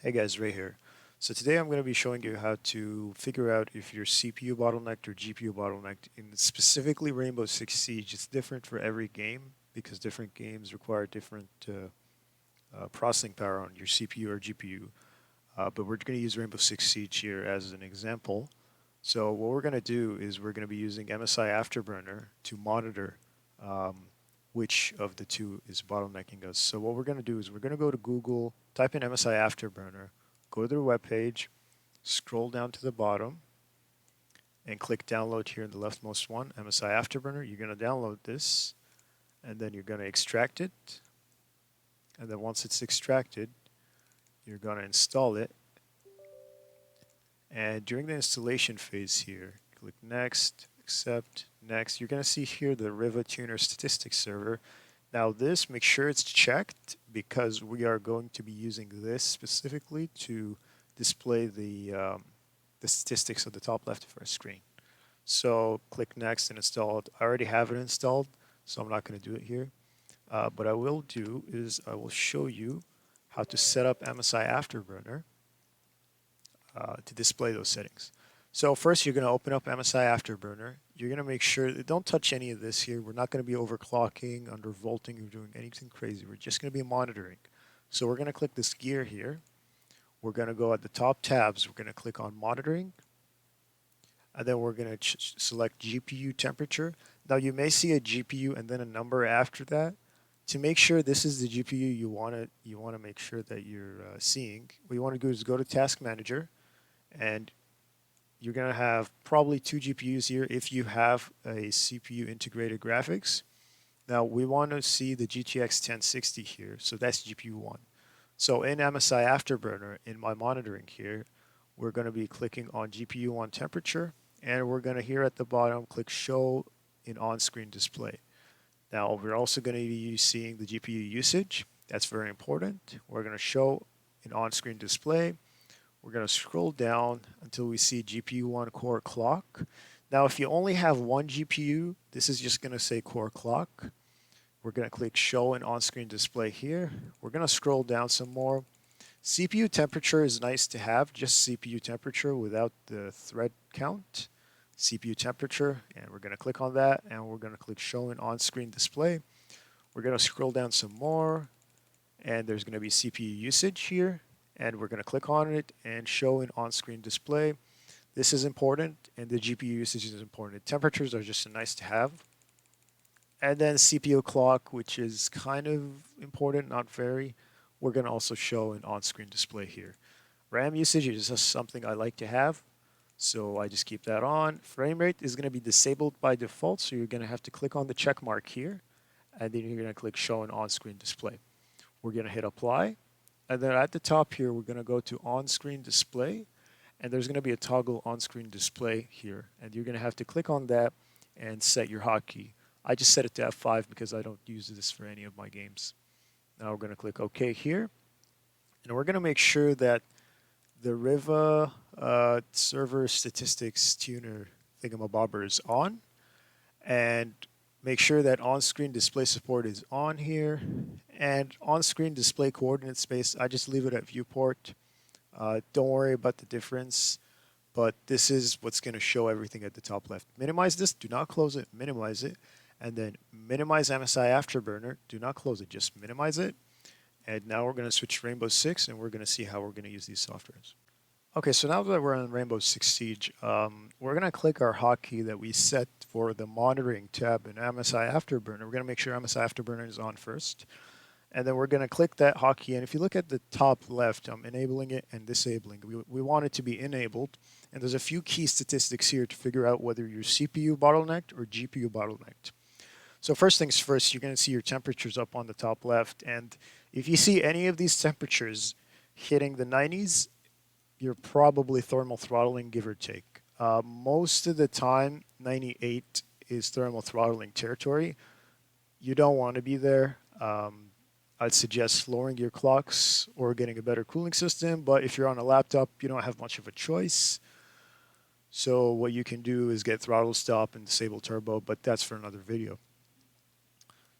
Hey guys, Ray here. So today I'm going to be showing you how to figure out if you're CPU bottlenecked or GPU bottlenecked. In specifically Rainbow Six Siege, it's different for every game because different games require different processing power on your CPU or GPU. But we're going to use Rainbow Six Siege here as an example. So what we're going to do is we're going to be using MSI Afterburner to monitor which of the two is bottlenecking us. So what we're going to do is we're going to go to Google, type in MSI Afterburner, go to their webpage, scroll down to the bottom, and click download here in the leftmost one, MSI Afterburner. You're going to download this, and then you're going to extract it. And then once it's extracted, you're going to install it. And during the installation phase here, click Next, Accept, Next. You're going to see here the Riva Tuner Statistics Server. Now this, make sure it's checked because we are going to be using this specifically to display the statistics at the top left of our screen. So click Next and install it. I already have it installed, so I'm not going to do it here. What I will do is I will show you how to set up MSI Afterburner to display those settings. So first you're going to open up MSI Afterburner. You're going to make sure, don't touch any of this here. We're not going to be overclocking, undervolting, or doing anything crazy. We're just going to be monitoring. So we're going to click this gear here. We're going to go at the top tabs. We're going to click on monitoring. And then we're going to select GPU temperature. Now you may see a GPU and then a number after that. To make sure this is the GPU you want to make sure that you're seeing, what you want to do is go to Task Manager, and you're going to have probably two GPUs here if you have a CPU integrated graphics. Now we want to see the GTX 1060 here, so that's GPU 1. So in MSI Afterburner, in my monitoring here, we're going to be clicking on GPU 1 temperature, and we're going to here at the bottom click Show in On-Screen Display. Now we're also going to be seeing the GPU usage. That's very important. We're going to show an on-screen display. We're going to scroll down until we see GPU 1 core clock. Now if you only have one GPU, this is just going to say core clock. We're going to click Show an on-screen display here. We're going to scroll down some more. CPU temperature is nice to have, just CPU temperature without the thread count. CPU temperature, and we're going to click on that, and we're going to click Show an on-screen display. We're going to scroll down some more, and there's going to be CPU usage here, and we're going to click on it and show an on-screen display. This is important, and the GPU usage is important. Temperatures are just nice to have. And then CPU clock, which is kind of important, not very. We're going to also show an on-screen display here. RAM usage is just something I like to have, so I just keep that on. Frame rate is going to be disabled by default, so you're going to have to click on the check mark here, and then you're going to click Show an on-screen display. We're going to hit Apply, and then at the top here, we're going to go to On-Screen Display, and there's going to be a toggle on-screen display here, and you're going to have to click on that and set your hotkey. I just set it to F5 because I don't use this for any of my games. Now we're going to click OK here, and we're going to make sure that the Riva server statistics tuner thingamabobber is on, and make sure that on-screen display support is on here, and on-screen display coordinate space, I just leave it at viewport. Don't worry about the difference, but this is what's going to show everything at the top left. Minimize this, do not close it, minimize it, and then minimize MSI Afterburner, do not close it, just minimize it. And now we're going to switch to Rainbow Six, and we're going to see how we're going to use these softwares. Okay, so now that we're on Rainbow Six Siege, we're going to click our hotkey that we set for the monitoring tab in MSI Afterburner. We're going to make sure MSI Afterburner is on first. And then we're going to click that hotkey. And if you look at the top left, I'm enabling it and disabling. We want it to be enabled. And there's a few key statistics here to figure out whether you're CPU bottlenecked or GPU bottlenecked. So first things first, you're going to see your temperatures up on the top left. And if you see any of these temperatures hitting the 90s, you're probably thermal throttling, give or take. Most of the time, 98 is thermal throttling territory. You don't want to be there. I'd suggest lowering your clocks or getting a better cooling system. But if you're on a laptop, you don't have much of a choice. So what you can do is get throttle stop and disable turbo, but that's for another video.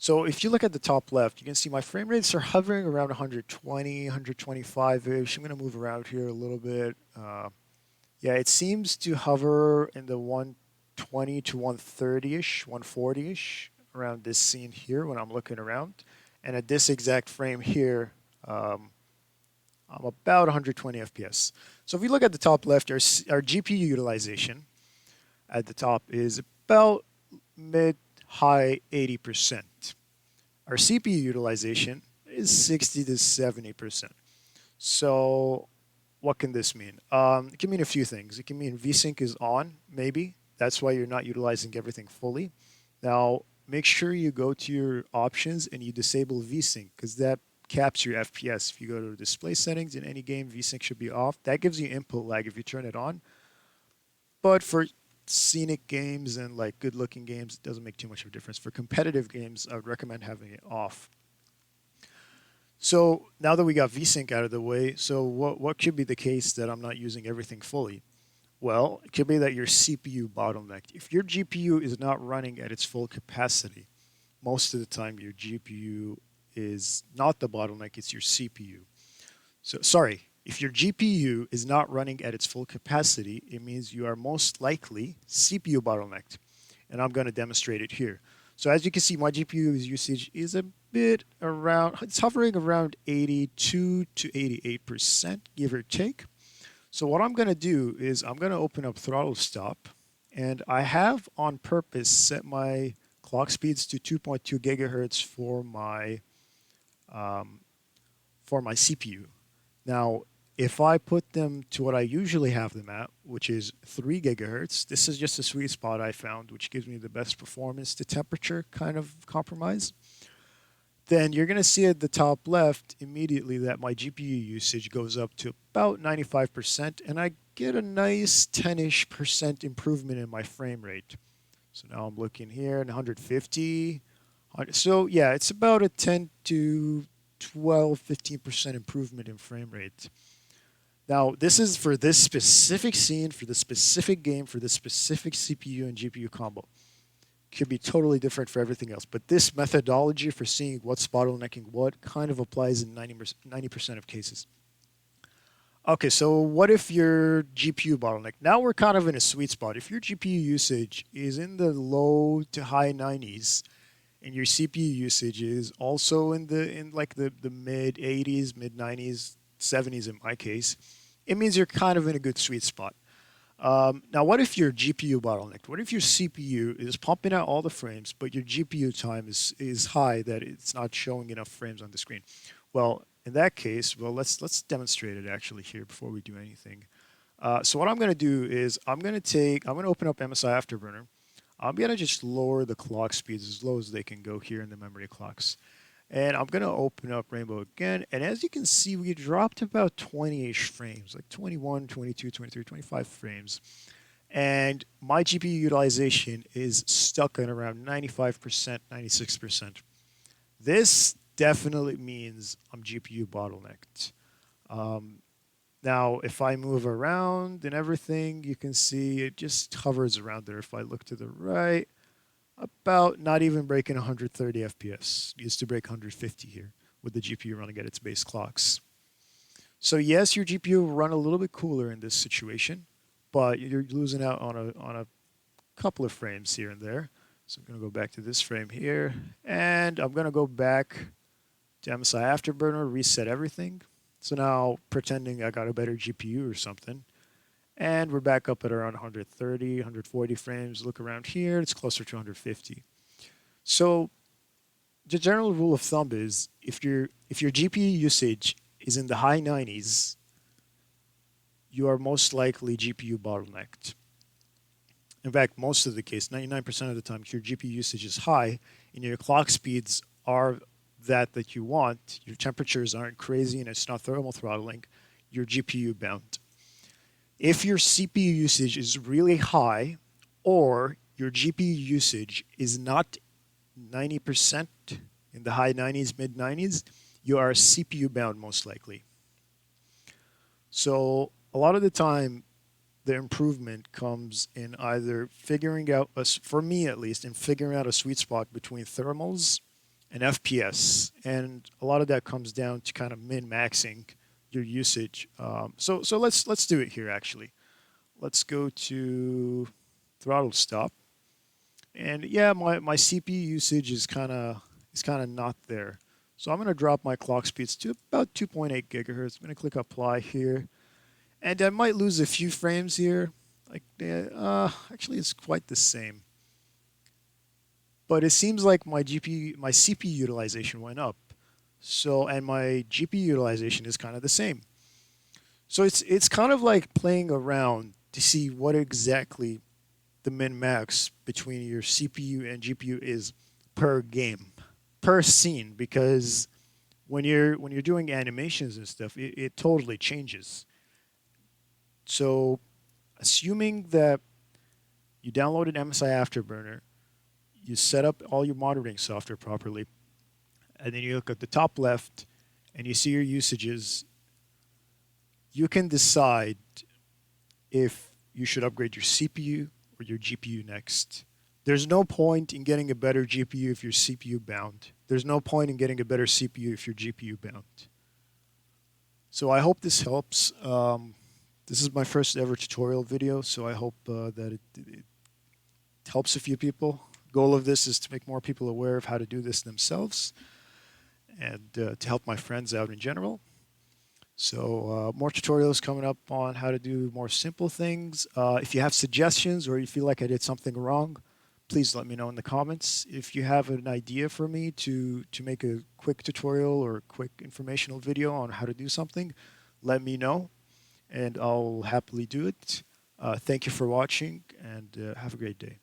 So if you look at the top left, you can see my frame rates are hovering around 120, 125-ish. I'm going to move around here a little bit. Yeah, it seems to hover in the 120 to 130-ish, 140-ish around this scene here when I'm looking around. And at this exact frame here, I'm about 120 FPS. So if we look at the top left, our GPU utilization at the top is about mid-high 80%. Our CPU utilization is 60 to 70%. So what can this mean? It can mean a few things. It can mean VSync is on, maybe. That's why you're not utilizing everything fully. Now, make sure you go to your options and you disable VSync because that caps your FPS. If you go to display settings in any game, VSync should be off. That gives you input lag if you turn it on. But for scenic games and like good looking games, it doesn't make too much of a difference. For competitive games, I would recommend having it off. So now that we got VSync out of the way, so what could be the case that I'm not using everything fully? Well, it could be that your CPU bottlenecked. If your GPU is not running at its full capacity, most of the time your GPU is not the bottleneck, it's your CPU. So sorry, if your GPU is not running at its full capacity, it means you are most likely CPU bottlenecked. And I'm going to demonstrate it here. So as you can see, my GPU usage is a bit around, it's hovering around 82 to 88%, give or take. So what I'm going to do is I'm going to open up throttle stop, and I have on purpose set my clock speeds to 2.2 gigahertz for my CPU. Now, if I put them to what I usually have them at, which is 3 gigahertz, this is just a sweet spot I found, which gives me the best performance to temperature kind of compromise, then you're going to see at the top left immediately that my GPU usage goes up to about 95%, and I get a nice 10-ish% improvement in my frame rate. So now I'm looking here at 150. So yeah, it's about a 10 to 12, 15% improvement in frame rate. Now, this is for this specific scene, for the specific game, for the specific CPU and GPU combo. Could be totally different for everything else. But this methodology for seeing what's bottlenecking what kind of applies in 90% of cases. Okay, so what if your GPU bottleneck? Now we're kind of in a sweet spot. If your GPU usage is in the low to high 90s, and your CPU usage is also in the mid 80s, mid 90s, 70s in my case, it means you're kind of in a good sweet spot. Now, what if your GPU bottlenecked? What if your CPU is pumping out all the frames, but your GPU time is high that it's not showing enough frames on the screen? Well, in that case, well, let's demonstrate it actually here before we do anything. So what I'm going to do is I'm going to open up MSI Afterburner. I'm going to just lower the clock speeds as low as they can go here in the memory clocks. And I'm going to open up Rainbow again. And as you can see, we dropped about 20-ish frames, like 21, 22, 23, 25 frames. And my GPU utilization is stuck at around 95%, 96%. This definitely means I'm GPU bottlenecked. Now, if I move around and everything, you can see it just hovers around there. If I look to the right, about not even breaking 130 FPS. Used to break 150 here with the GPU running at its base clocks. So yes, your GPU will run a little bit cooler in this situation, but you're losing out on a couple of frames here and there. So I'm going to go back to this frame here, and I'm going to go back to MSI Afterburner, reset everything. So now pretending I got a better GPU or something. And we're back up at around 130, 140 frames. Look around here, it's closer to 150. So the general rule of thumb is if your GPU usage is in the high 90s, you are most likely GPU bottlenecked. In fact, most of the case, 99% of the time, if your GPU usage is high and your clock speeds are that you want, your temperatures aren't crazy and it's not thermal throttling, you're GPU bound. If your CPU usage is really high or your GPU usage is not 90% in the high 90s, mid 90s, you are CPU bound most likely. So a lot of the time, the improvement comes in either figuring out, for me at least, in figuring out a sweet spot between thermals and FPS, and a lot of that comes down to kind of min-maxing your usage. So let's do it here actually. Let's go to throttle stop, and yeah, my CPU usage is kind of not there. So I'm going to drop my clock speeds to about 2.8 gigahertz. I'm going to click apply here, and I might lose a few frames here. Like, actually, it's quite the same. But it seems like my CPU utilization went up. So, and my GPU utilization is kind of the same. So it's kind of like playing around to see what exactly the min max between your CPU and GPU is per game, per scene, because when you're doing animations and stuff, it totally changes. So, assuming that you downloaded MSI Afterburner, you set up all your monitoring software properly, and then you look at the top left and you see your usages, you can decide if you should upgrade your CPU or your GPU next. There's no point in getting a better GPU if you're CPU bound. There's no point in getting a better CPU if you're GPU bound. So I hope this helps. This is my first ever tutorial video, so I hope that it helps a few people. Goal of this is to make more people aware of how to do this themselves, and to help my friends out in general. So more tutorials coming up on how to do more simple things. If you have suggestions or you feel like I did something wrong, please let me know in the comments. If you have an idea for me to make a quick tutorial or a quick informational video on how to do something, let me know, and I'll happily do it. Thank you for watching, and have a great day.